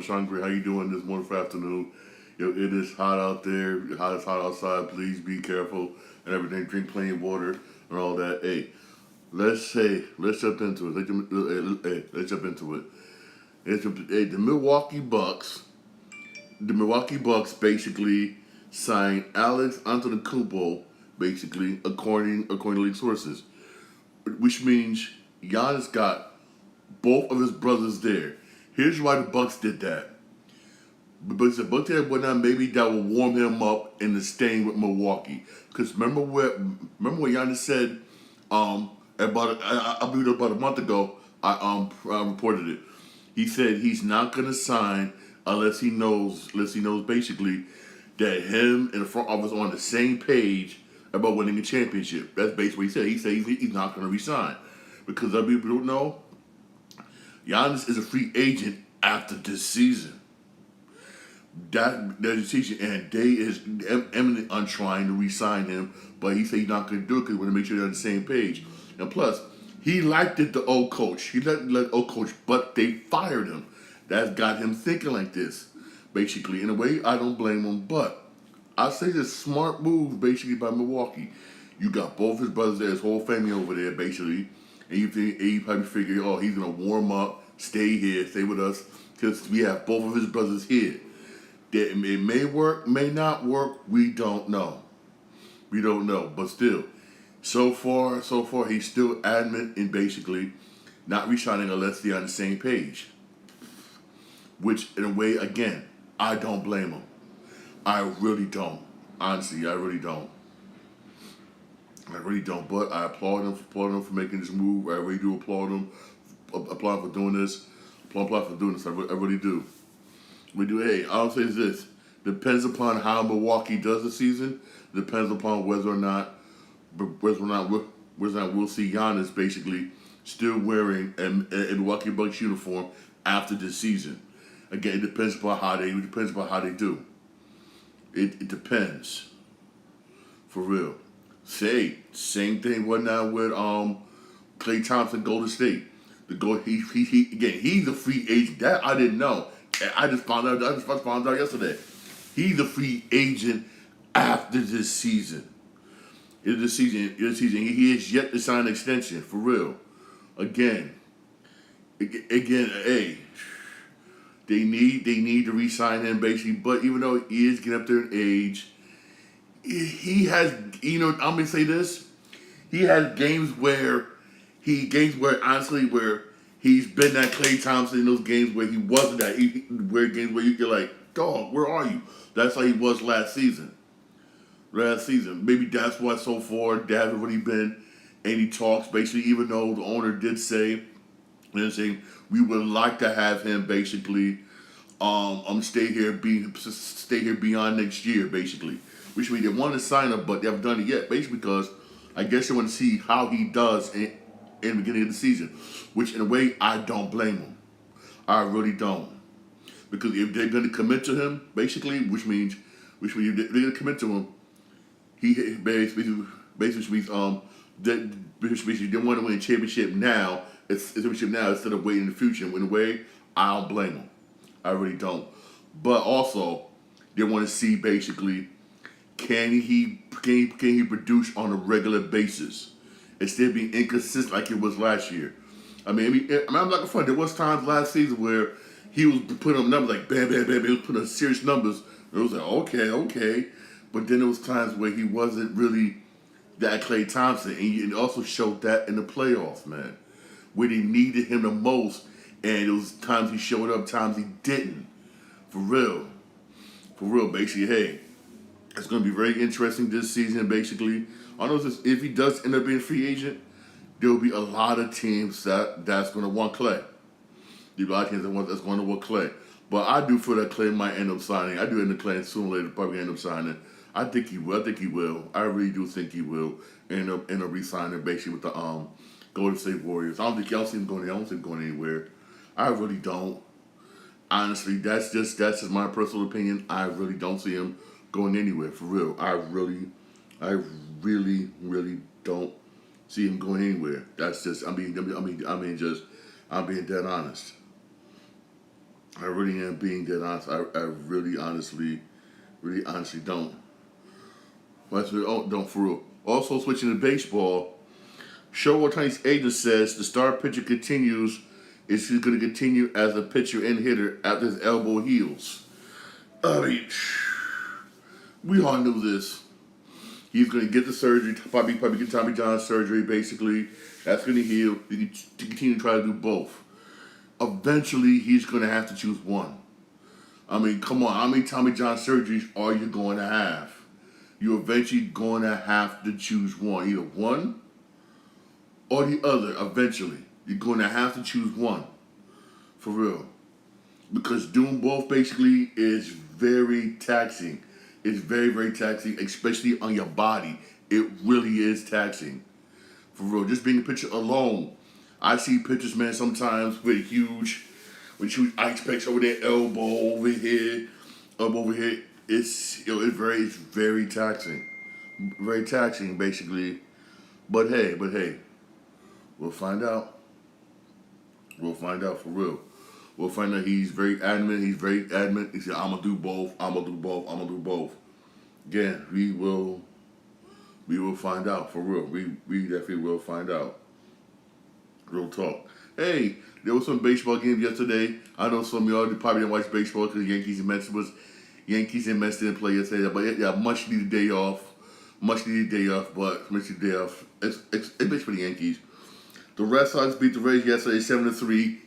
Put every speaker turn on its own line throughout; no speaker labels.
Hungry, how you doing this wonderful afternoon? Yo, it is hot out there. It's hot outside. Please be careful and everything. Drink plenty of water and all that. Hey, let's jump into it. Let's jump into it. The Milwaukee Bucks. The Milwaukee Bucks basically signed Alex Antetokounmpo, basically according to league sources, which means Giannis got both of his brothers there. Here's why the Bucks did that. But the Bucks did whatnot, maybe that will warm him up in the staying with Milwaukee. Because remember what Giannis said about I believe about a month ago. I reported it. He said he's not gonna sign unless he knows basically that him and the front office are on the same page about winning a championship. That's basically what he said. He said he's not gonna resign because other people don't know. Giannis is a free agent after this season. There's a season, and they is eminent on trying to re-sign him, but he said he's not going to do it because we want to make sure they're on the same page. And plus, he liked it, the old coach. He liked the old coach, but they fired him. That's got him thinking like this, basically. In a way, I don't blame him, but I say it's a smart move, basically, by Milwaukee. You got both his brothers there, his whole family over there, basically. And you probably figure, oh, he's going to warm up, stay here, stay with us, because we have both of his brothers here. That it may work, may not work, we don't know. We don't know. But still, so far, he's still adamant in basically not resigning unless they're on the same page. Which, in a way, again, I don't blame him. I really don't. Honestly, I really don't. But I applaud him for making this move. I really do applaud him. Applaud for doing this. Applaud for doing this. I really do. We do. Hey, I'll say this: depends upon how Milwaukee does the season. Depends upon whether or not we'll see Giannis basically still wearing a Milwaukee Bucks uniform after this season. Again, it depends upon how they do. It depends, for real. Same thing. What now with Klay Thompson, Golden State? He's a free agent. That I didn't know. I just found out yesterday. He's a free agent after this season. He is yet to sign an extension, for real. Again, hey, they need to re-sign him basically. But even though he is getting up there in age, he has, I'm gonna say this. He has games where honestly where he's been that Klay Thompson in those games where he wasn't that. Games where you're like, dog, where are you? That's how he was last season. Maybe that's why so far there hasn't really been any talks. Basically, even though the owner did say, we would like to have him basically, stay here beyond next year, basically. Which means they want to sign him, but they haven't done it yet. Basically, because I guess they want to see how he does in the beginning of the season, which in a way I don't blame him. I really don't, because if they're going to commit to him, basically, which means if they're going to commit to him, he basically means they want to win a championship now. It's a championship now instead of waiting in the future. In a way, I don't blame him. I really don't. But also, they want to see basically can he produce on a regular basis instead of being inconsistent like it was last year. I'm not gonna front. There was times last season where he was putting up numbers like bam, bam, bam. He was putting up serious numbers. And it was like okay. But then there was times where he wasn't really that Klay Thompson, and it also showed that in the playoffs, man, where they needed him the most. And there was times he showed up, times he didn't. For real. Basically, hey, it's going to be very interesting this season, basically. I know if he does end up being a free agent, there will be a lot of teams that's going to want Klay. There'll be a lot of teams that's going to want Klay. But I do feel that Klay might end up signing. I do end up Klay sooner or later, probably end up signing. I think he will. I really do think he will end up re-signing basically with the Golden State Warriors. I don't see him going anywhere. I really don't. Honestly, that's just my personal opinion. I really don't see him going anywhere, for real. I really don't see him going anywhere. That's just I'm being dead honest. I really am being dead honest. I really honestly don't. Don't for real. Also switching to baseball, Shohei Ohtani's agent says the star pitcher continues is going to continue as a pitcher and hitter after his elbow heals. I mean, we all knew this. He's going to get the surgery, probably get Tommy John surgery, basically. That's going to heal. He can continue to try to do both. Eventually, he's going to have to choose one. I mean, come on. How many Tommy John surgeries are you going to have? You're eventually going to have to choose one. Either one or the other, eventually. You're going to have to choose one. For real. Because doing both, basically, is very taxing. It's very, very taxing, especially on your body. It really is taxing. For real. Just being a pitcher alone. I see pitchers, man, sometimes with huge ice packs over their elbow over here, It's it's very taxing. Very taxing, basically. But hey, we'll find out. We'll find out for real. We'll find out he's very adamant. He said, I'm gonna do both. I'm gonna do both. Again, we will find out for real. We definitely will find out. Real talk. Hey, there was some baseball games yesterday. I know some of y'all probably didn't watch baseball because Yankees and Mets didn't play yesterday. But yeah, much needed day off. But it's basically for the Yankees. The Red Sox beat the Rays yesterday 7-3.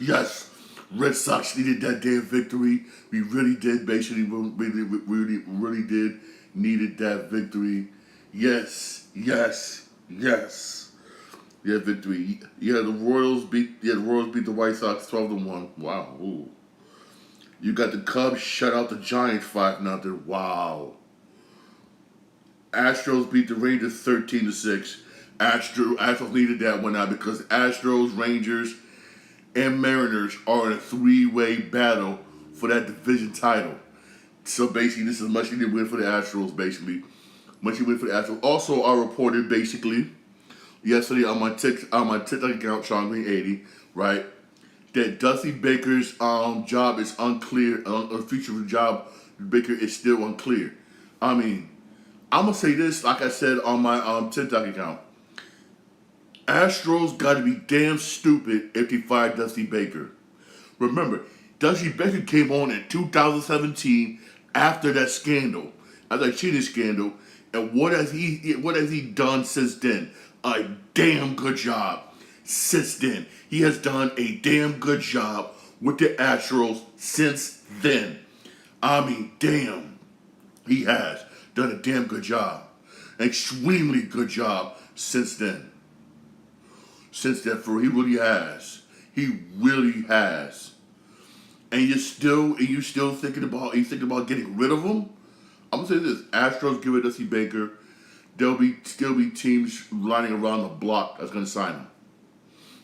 Yes. Red Sox needed that damn victory. We really did. Basically, really did needed that victory. Yes. Yeah, victory. Yeah, the Royals beat the White Sox 12-1. Wow. Ooh. You got the Cubs shut out the Giants 5-0. Wow. Astros beat the Rangers 13-6. Astros needed that one now because Astros, Rangers, and Mariners are in a three-way battle for that division title. So basically, this is a much needed win for the Astros. Also, I reported basically yesterday on my TikTok account, Sean Green 80, right, that Dusty Baker's job is unclear. The future of the job, Baker is still unclear. I mean, I'm gonna say this, like I said on my TikTok account. Astros got to be damn stupid if they fired Dusty Baker. Remember, Dusty Baker came on in 2017 after that scandal, after that cheating scandal, and what has he done since then? A damn good job. Since then, he has done a damn good job with the Astros since then. I mean, damn, he has done a damn good job, an extremely good job since then. For he really has. He really has. And you're still thinking about getting rid of him? I'm gonna say this: Astros give it Dusty Baker. There'll still be teams lining around the block that's gonna sign him.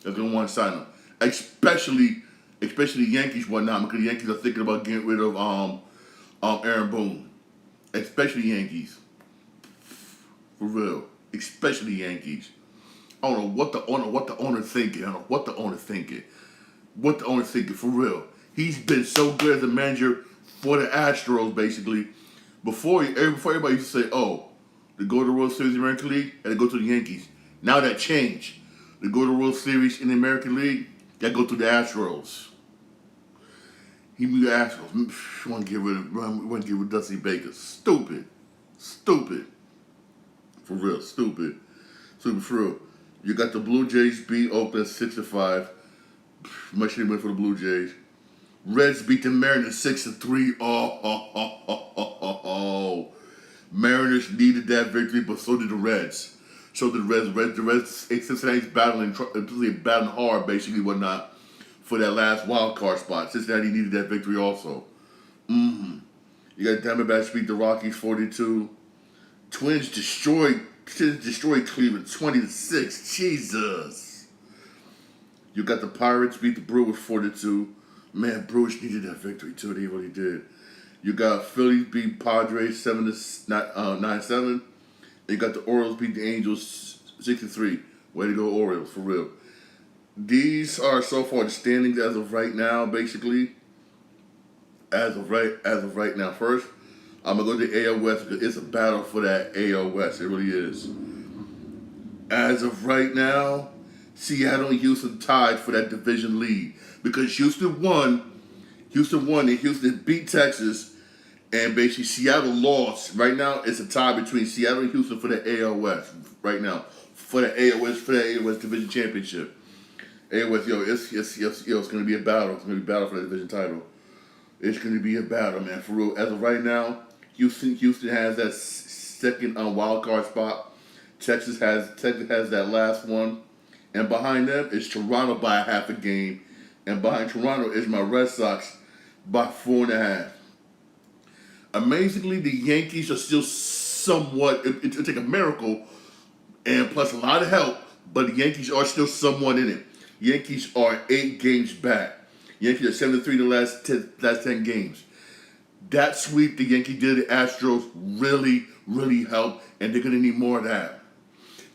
That's gonna want to sign him, especially the Yankees whatnot, because the Yankees are thinking about getting rid of Aaron Boone, especially Yankees. For real, especially Yankees. I don't know what the owner thinking. What the owner thinking for real. He's been so good as a manager for the Astros, basically. Before everybody used to say, oh, they go to the World Series in the American League and they go to the Yankees. Now that changed. They go to the World Series in the American League, they go to the Astros. He be the Astros. Want to get rid of Dusty Baker. Stupid. For real, stupid for real. You got the Blue Jays beat Oakland 6-5. Much needed win for the Blue Jays. Reds beat the Mariners 6-3. Oh. Mariners needed that victory, but so did the Reds. The Reds, Cincinnati's battling hard, basically, whatnot, for that last wild card spot. Cincinnati needed that victory also. You got Diamondbacks beat the Rockies 42. Twins destroyed Cleveland 20-6. Jesus. You got the Pirates beat the Brewers 4-2. Man, Brewers needed that victory too. They really did. You got Phillies beat Padres 9-7. You got the Orioles beat the Angels 6-3. Way to go, Orioles, for real. these are so far the standings as of right now. Basically, as of right now. First, I'm gonna go to the AL West because it's a battle for that AL West. It really is. As of right now, Seattle and Houston tied for that division lead because Houston won. And Houston beat Texas, and basically Seattle lost. Right now, it's a tie between Seattle and Houston for the AL West. Right now, for the AL West Division Championship. AL West, it's gonna be a battle. It's gonna be a battle for the division title. It's gonna be a battle, man. For real. As of right now, Houston has that second wild card spot. Texas has that last one, and behind them is Toronto by a half a game, and behind Toronto is my Red Sox by 4.5. Amazingly, the Yankees are still somewhat. It'll take a miracle and plus a lot of help, but the Yankees are still somewhat in it. Yankees are 8 games back. Yankees are 7-3 the last 10 games. That sweep the Yankees did the Astros really, really helped, and they're gonna need more of that.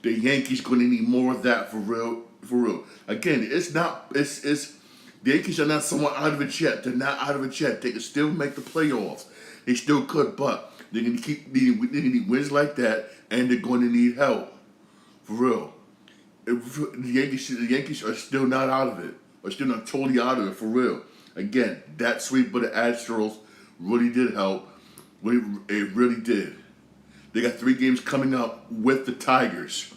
The Yankees going to need more of that for real. For real. Again, it's the Yankees are not somewhat out of it yet. They're not out of it yet. They can still make the playoffs. They still could, but they're going to keep needing wins like that, and they're going to need help. For real. The Yankees are still not out of it. Are still not totally out of it, for real. Again, that sweep of the Astros really did help. It really did. They got 3 games coming up with the Tigers.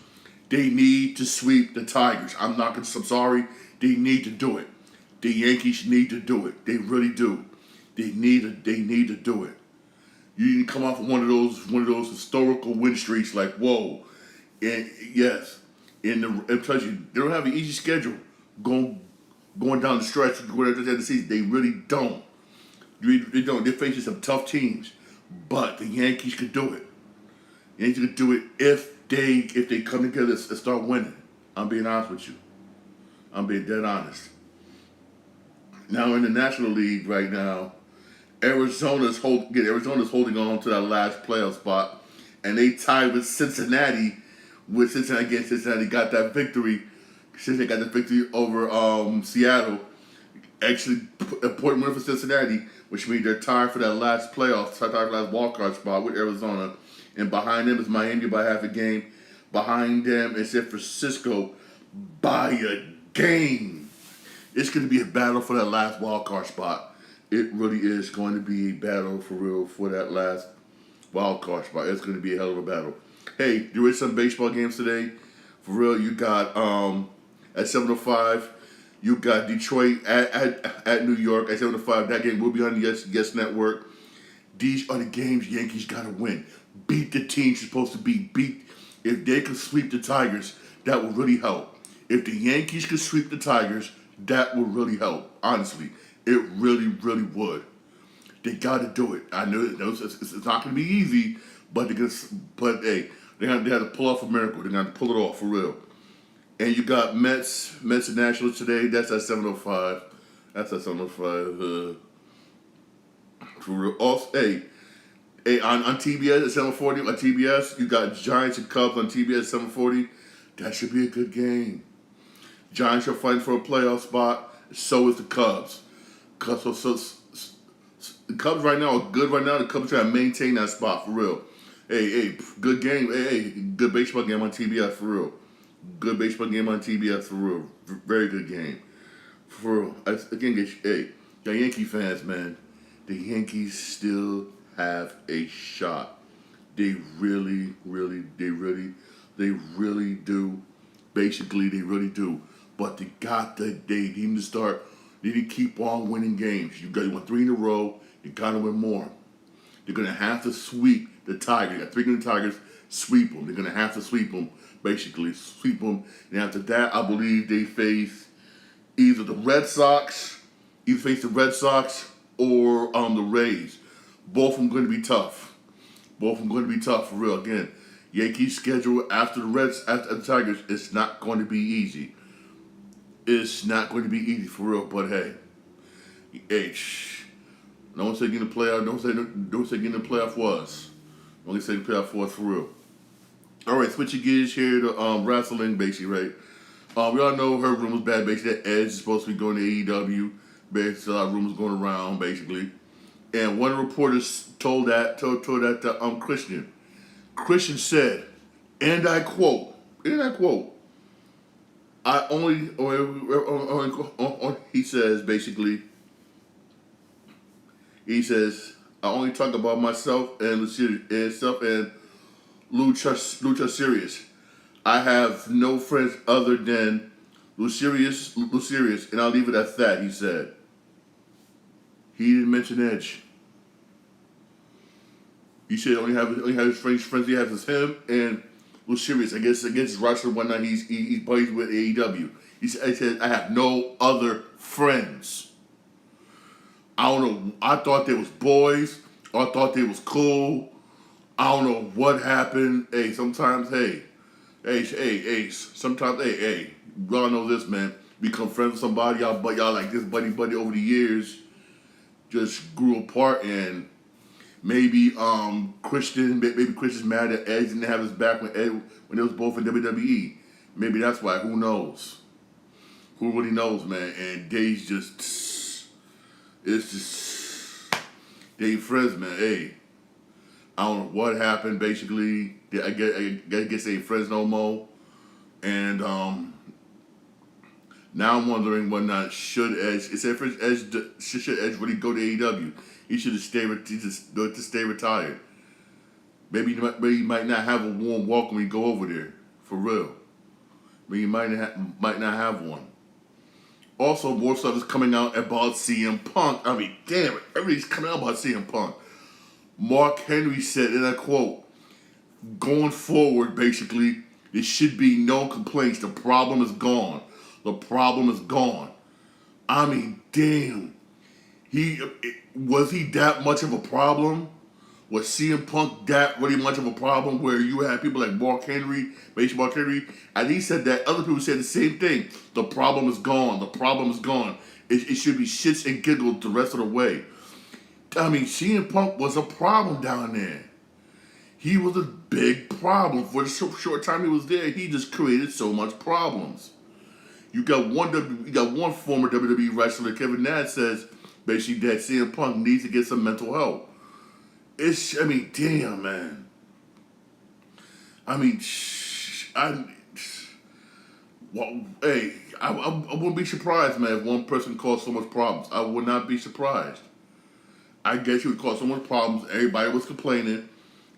They need to sweep the Tigers. I'm sorry. They need to do it. The Yankees need to do it. They really do. They need to do it. You need to come off of one of those historical win streaks like, whoa. And yes, it tells you they don't have an easy schedule going down the stretch, going down the season. They really don't. They don't. They're facing some tough teams. But the Yankees could do it. You need to do it if they come together and start winning. I'm being honest with you. I'm being dead honest. Now in the National League right now, Arizona's holding on to that last playoff spot, and they tied with Cincinnati. Cincinnati got that victory. Cincinnati got the victory over Seattle. Actually, important win for Cincinnati, which means they're tied for that last playoff, tied for that last wildcard spot with Arizona. And behind them is Miami by half a game. Behind them is San Francisco by a game. It's going to be a battle for that last wild card spot. It really is going to be a battle for real for that last wild card spot. It's going to be a hell of a battle. Hey, there is some baseball games today. For real, you got at 7:05, you got Detroit at New York at 7:05. That game will be on the Yes Network. These are the games Yankees got to win. Beat the team you're supposed to beat. If they could sweep the Tigers, that would really help. If the Yankees could sweep the Tigers, that would really help. Honestly, it really, really would. They got to do it. I know it's not going to be easy, but they have to pull off a miracle. They're going to pull it off for real. And you got Mets and Nationals today. That's at 7:05. That's at 7:05. For real. Also, on TBS at 7:40, on TBS, you got Giants and Cubs on TBS at 7:40. That should be a good game. Giants are fighting for a playoff spot. So is the Cubs. The Cubs right now are good right now. The Cubs are trying to maintain that spot for real. Hey, good game. Hey, good baseball game on TBS for real. Good baseball game on TBS for real. Very good game. For real. Again, the Yankee fans, man, the Yankees still have a shot. They really do. Basically, they really do. But they need to start. They need to keep on winning games. You won 3 in a row. You got to win more. They're gonna have to sweep the Tigers. You got 3 good Tigers. Sweep them. They're gonna have to sweep them. Basically, sweep them. And after that, I believe they face either the Red Sox, or the Rays. Both of them going to be tough. For real. Again, Yankees schedule after the Tigers, it's not going to be easy. It's not going to be easy for real. But hey, don't say getting the playoff. Don't say getting the playoff was. Only say the playoff was for real. All right, switching gears here to wrestling, basically, right? We all know her rumors bad. Basically, that Edge is supposed to be going to AEW. Basically, a lot of rumors going around. Basically, and one reporter told that to Christian. Christian said, and I quote, I only, he says basically, he says, I only talk about myself and Lucha Serious. I have no friends other than Lucerius, and I'll leave it at that, he said. He didn't mention Edge. He said only have his friends he has is him and Lucerius. I guess against Russia one night he plays with AEW. He said I have no other friends. I don't know. I thought they was boys. I thought they was cool. I don't know what happened. Hey, sometimes, sometimes, we all know this, man. Become friends with somebody, y'all like this buddy over the years just grew apart, and maybe Christian's mad that Edge didn't have his back when they was both in WWE. Maybe that's why. Who knows? Who really knows, man? And Dave's they friends, man. Hey, I don't know what happened. Basically, I guess they ain't friends no more. And now I'm wondering whether or not should Edge really go to AEW? He should have stay retired. Maybe he might not have a warm welcome when he go over there, for real. Maybe he might not have one. Also, more stuff is coming out about CM Punk. I mean, damn it, everybody's coming out about CM Punk. Mark Henry said, and I quote, going forward, basically, there should be no complaints. The problem is gone. The problem is gone. I mean, damn. Was he that much of a problem? Was CM Punk that really much of a problem where you had people like Mark Henry, and he said that other people said the same thing. The problem is gone. The problem is gone. It should be shits and giggles the rest of the way. I mean, CM Punk was a problem down there. He was a big problem. For the short time he was there, he just created so much problems. You got one former WWE wrestler, Kevin Nash, says basically that CM Punk needs to get some mental help. Damn, man. I wouldn't be surprised, man, if one person caused so much problems. I would not be surprised. I guess he would cause so much problems. Everybody was complaining,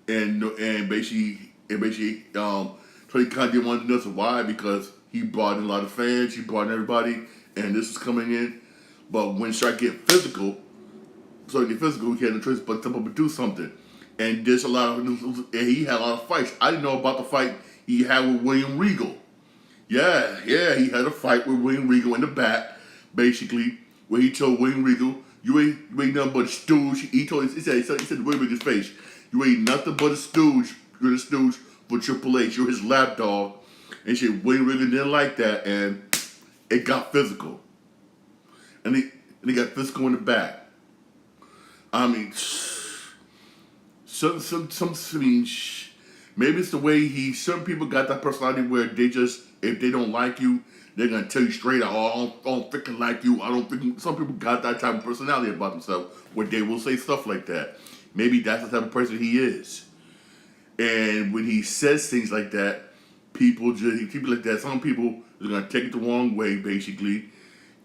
and basically, Tony Khan didn't want to know why, because he brought in a lot of fans, he brought in everybody, and this was coming in. But when it started getting physical, he had no choice but to do something. And there's he had a lot of fights. I didn't know about the fight he had with William Regal. Yeah, he had a fight with William Regal in the back, basically, where he told William Regal, you ain't nothing but a stooge. He said to William Regal's face, you ain't nothing but a stooge. You're a stooge for Triple H. You're his lapdog. And William Regal didn't like that, and it got physical. And he got physical in the back. I mean, maybe it's the way certain people got that personality where if they don't like you, they're going to tell you straight out, I don't freaking like you. Some people got that type of personality about themselves where they will say stuff like that. Maybe that's the type of person he is. And when he says things like that, people like that, some people are going to take it the wrong way, basically.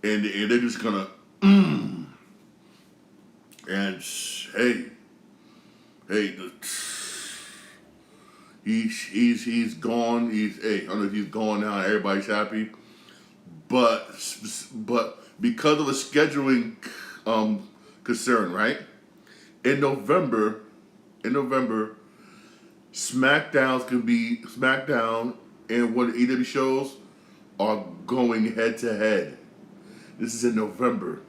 And they're just going to, And he's gone. I don't know if he's gone now. Everybody's happy, but because of a scheduling concern, right? In November, SmackDown and one of the AEW shows are going head to head. This is in November.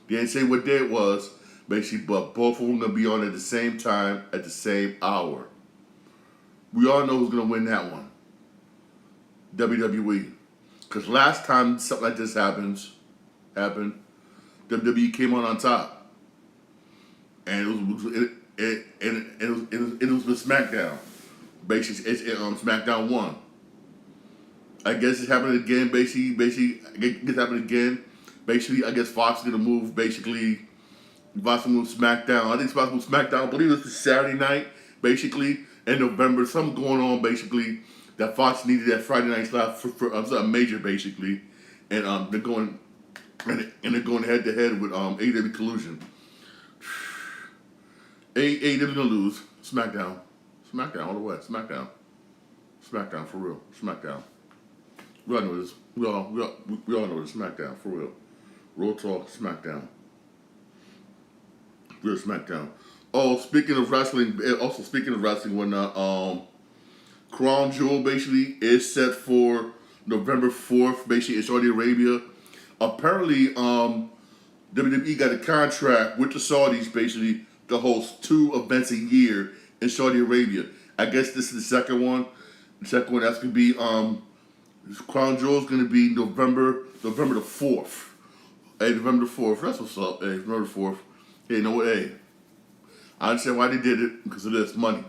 They didn't say what day it was, basically, but both of them going to be on at the same time, at the same hour. We all know who's going to win that one. WWE. Because last time something like this happened, WWE came on top. And it was with SmackDown. Basically, SmackDown won. I guess it's happening again. Basically, it's happening again. Basically, I guess Fox is gonna move. Basically, Fox will move SmackDown. I think Fox will move SmackDown. I believe it's Saturday night. Basically, in November, something going on. Basically, that Fox needed that Friday night slot for a major. Basically, and they're going they're going head to head with AEW Collusion. AEW gonna lose. SmackDown all the way. SmackDown for real. SmackDown. We all know this. We all know this. SmackDown for real. Real talk. SmackDown. Real SmackDown. Oh, speaking of wrestling, Crown Jewel basically is set for November 4th. Basically, in Saudi Arabia. Apparently, WWE got a contract with the Saudis basically to host 2 events a year in Saudi Arabia. I guess this is the second one. The second one that's gonna be Crown Jewel is gonna be November the 4th. Hey, November the 4th. That's what's up. Hey, November the 4th. Hey, you know what? Hey, I understand why they did it because of this money.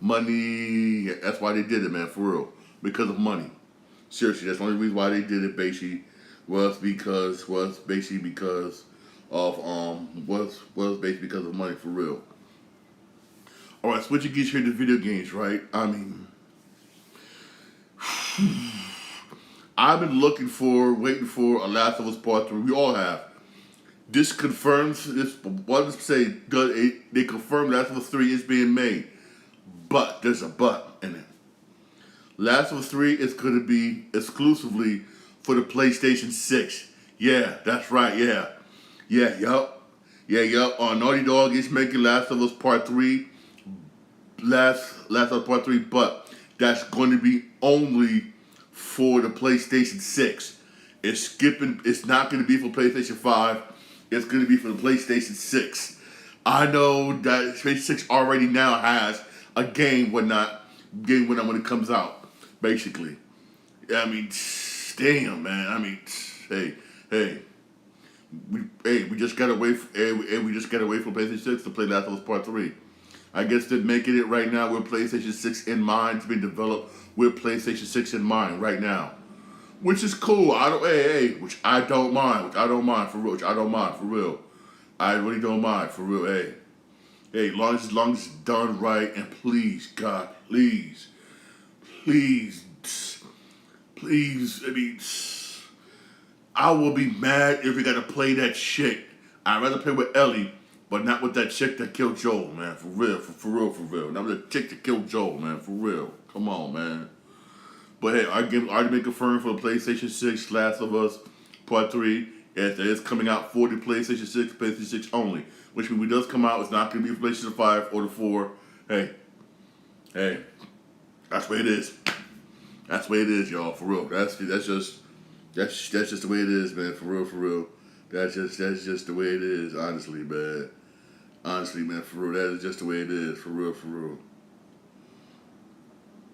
Money. Yeah, that's why they did it, man. For real, because of money. Seriously, that's the only reason why they did it. Basically, was basically because of money. For real. All right, switching gears here to video games, right? I mean, I've been waiting for a Last of Us Part 3. We all have. This confirms this. What does it say? They confirm Last of Us 3 is being made, but there's a but in it. Last of Us 3 is going to be exclusively for the PlayStation 6. Yeah, that's right. Yeah, yup. Naughty Dog is making Last of Us Part 3. Last of Us Part 3, but that's going to be only for the PlayStation 6. It's not going to be for PlayStation 5. It's going to be for the PlayStation 6. I know that PlayStation 6 already now has a game when it comes out, basically. I mean, damn, man. I mean, hey. We just gotta wait for PlayStation 6 to play Last of Us Part 3. I guess they're making it right now with PlayStation 6 in mind, to be developed with PlayStation 6 in mind right now. Which is cool. Which I don't mind for real. I really don't mind for real. Hey, long as it's done right, and please, God, please. I mean, I will be mad if we gotta play that chick. I'd rather play with Ellie, but not with that chick that killed Joel, man. For real. Not with the chick that killed Joel, man. For real. Come on, man. But hey, our game already been confirmed for the PlayStation 6, Last of Us Part 3. It's coming out for the PlayStation 6 only. Which means when it does come out, it's not going to be for PlayStation 5 or the 4. Hey, that's the way it is. That's the way it is, y'all. For real. That's just the way it is, man. For real. That's just the way it is. Honestly, man. For real. That is just the way it is. For real.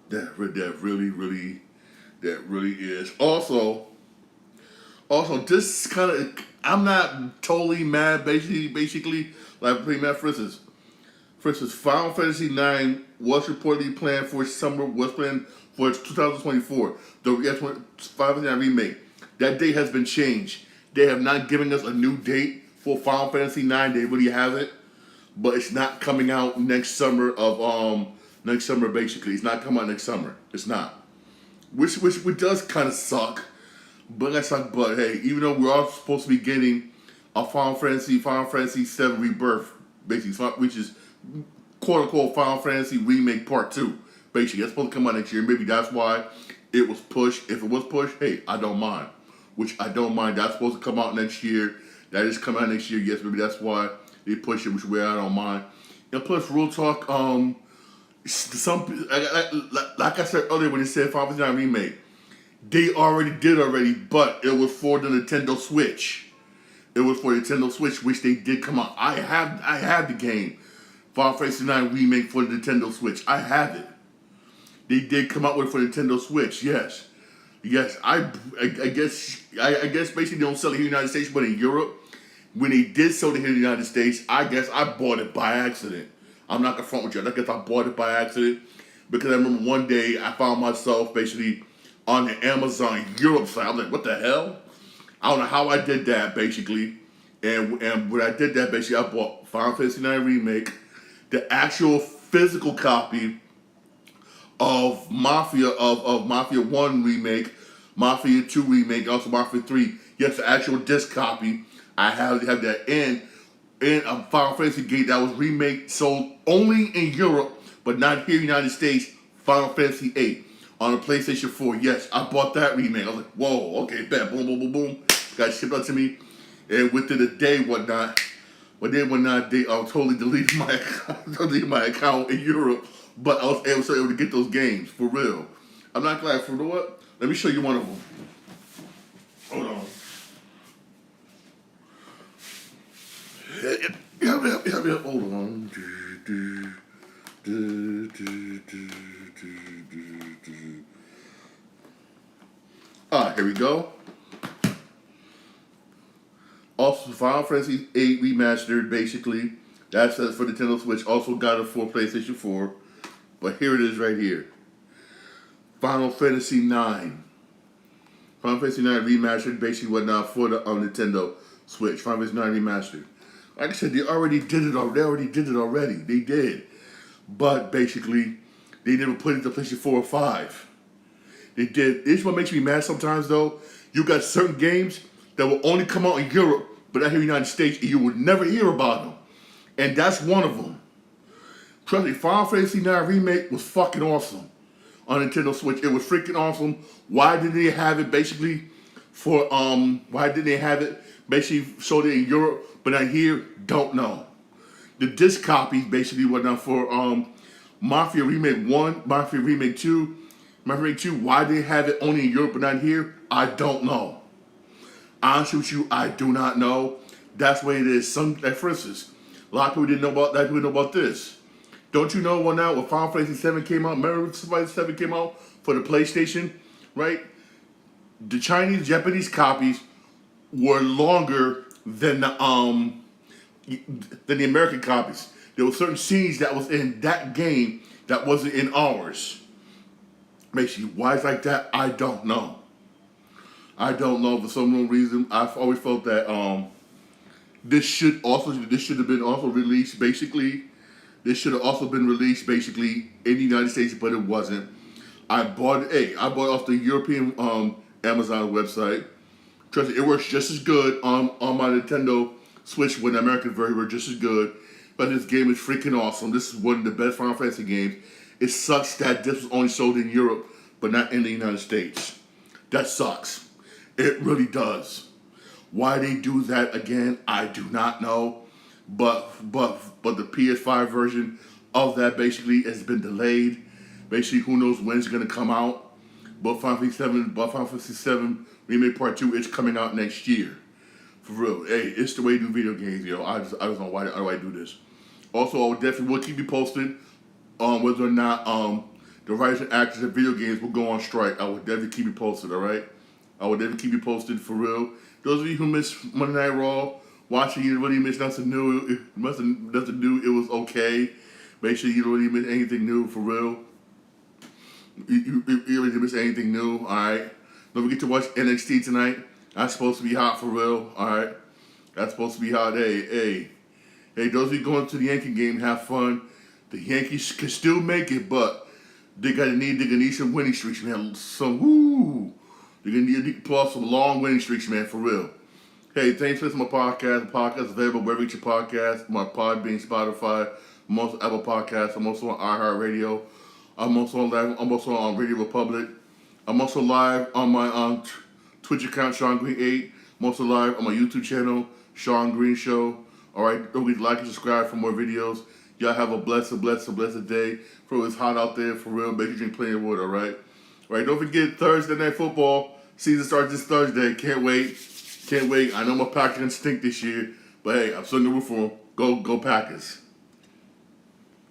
That really is. Also, this kind of, I'm not totally mad. Basically, like pretty mad. For instance, Final Fantasy IX was reportedly planned for 2024. The Final Fantasy IX remake. That date has been changed. They have not given us a new date for Final Fantasy IX. They really haven't. But it's not coming out next summer. Basically, it's not coming out next summer. It's not. Which does kind of suck. But hey, even though we're all supposed to be getting a Final Fantasy VII Rebirth, basically, which is quote unquote Final Fantasy Remake Part 2. Basically, that's supposed to come out next year. Maybe that's why it was pushed. If it was pushed, hey, I don't mind. Which I don't mind. That's supposed to come out next year. That is coming out next year. Yes, maybe that's why they push it, which way I don't mind. And plus, real talk, like I said earlier when they said Final Fantasy IX Remake, they did, but it was for the Nintendo Switch. It was for the Nintendo Switch, which they did come out. I have the game, Final Fantasy IX Remake for the Nintendo Switch. I have it. They did come out with it for the Nintendo Switch. Yes. I guess basically they don't sell it here in the United States, but in Europe, when they did sell it here in the United States, I guess I bought it by accident. I'm not gonna front with you. I guess I bought it by accident because I remember one day I found myself basically on the Amazon Europe side. I'm like, what the hell? I don't know how I did that, basically. And when I did that, basically, I bought Final Fantasy IX Remake, the actual physical copy of Mafia 1 Remake, Mafia 2 Remake, also Mafia 3. Yes, the actual disc copy. I have that in a Final Fantasy game that was remade, sold only in Europe, but not here in the United States, Final Fantasy 8 on the PlayStation 4. Yes, I bought that remake. I was like, whoa, okay, bet, boom, boom, boom, boom. Got shipped out to me. And within a day, whatnot, they totally deleted my account in Europe. But I was able to get those games, for real. I'm not glad for what? Let me show you one of them. Hold on. Yeah, hold on. Here we go. Also, Final Fantasy 8 Remastered, basically. That's for Nintendo Switch. Also got it for PlayStation 4. But here it is right here. Final Fantasy 9. Final Fantasy 9 Remastered, basically whatnot for the Nintendo Switch. Final Fantasy 9 Remastered. Like I said, they already did it already. They did. But basically, they never put it to PlayStation 4 or 5. They did. This is what makes me mad sometimes, though. You got certain games that will only come out in Europe, but not here in the United States, and you would never hear about them. And that's one of them. Trust me, Final Fantasy 9 Remake was fucking awesome on Nintendo Switch. It was freaking awesome. Why didn't they have it basically showed it in Europe, but not here? Don't know. The disc copies basically were done for Mafia Remake 1, Mafia Remake 2, why they have it only in Europe but not here? I don't know. Honestly with you, I do not know. That's the way it is. For instance, a lot of people didn't know about that. People didn't know about this. Don't you know when Final Fantasy 7 came out? Remember when Final Fantasy 7 came out for the PlayStation, right? The Chinese, Japanese copies were longer than the American copies. There were certain scenes that was in that game that wasn't in ours. Basically, why it's like that, I don't know. I don't know. For some reason, I've always felt that this should have been also released. Basically, this should have also been released basically in the United States, but it wasn't. I bought off the European Amazon website. Trust me, it works just as good on my Nintendo Switch when the American version were just as good. But this game is freaking awesome. This is one of the best Final Fantasy games. It sucks that this was only sold in Europe, but not in the United States. That sucks. It really does. Why they do that again, I do not know. But the PS5 version of that basically has been delayed. Basically, who knows when it's gonna come out. But Final Fantasy 7 Remake Part 2 is coming out next year. For real. Hey, it's the way to do video games, yo. I just don't know why do I do this. Also, I will keep you posted on whether or not the writers and actors of video games will go on strike. I will definitely keep you posted, alright? I will definitely keep you posted for real. Those of you who missed Monday Night Raw, watching, you really missed nothing new. Nothing new. It was okay. Make sure you don't really miss anything new for real. You really didn't miss anything new. All right. Don't forget to watch NXT tonight. That's supposed to be hot for real. All right. That's supposed to be hot. Hey. Those of you going to the Yankee game, have fun. The Yankees can still make it, but they're gonna need some winning streaks, man. They're gonna need to pull off some long winning streaks, man, for real. Hey, thanks for listening to my podcast. The podcast is available wherever you get your podcast. My Podbean, Spotify, I'm also on Apple Podcasts. I'm also on iHeartRadio. I'm also on Radio Republic. I'm also live on my Twitch account, Sean Green 8. I'm also live on my YouTube channel, Sean Green Show. All right, don't forget to like and subscribe for more videos. Y'all have a blessed day. For it's hot out there, for real. Make sure you drink plenty of water, all right? All right, don't forget Thursday Night Football. Season starts this Thursday. Can't wait. I know my Packers gonna stink this year, but hey, I'm still gonna root for them. Go Packers.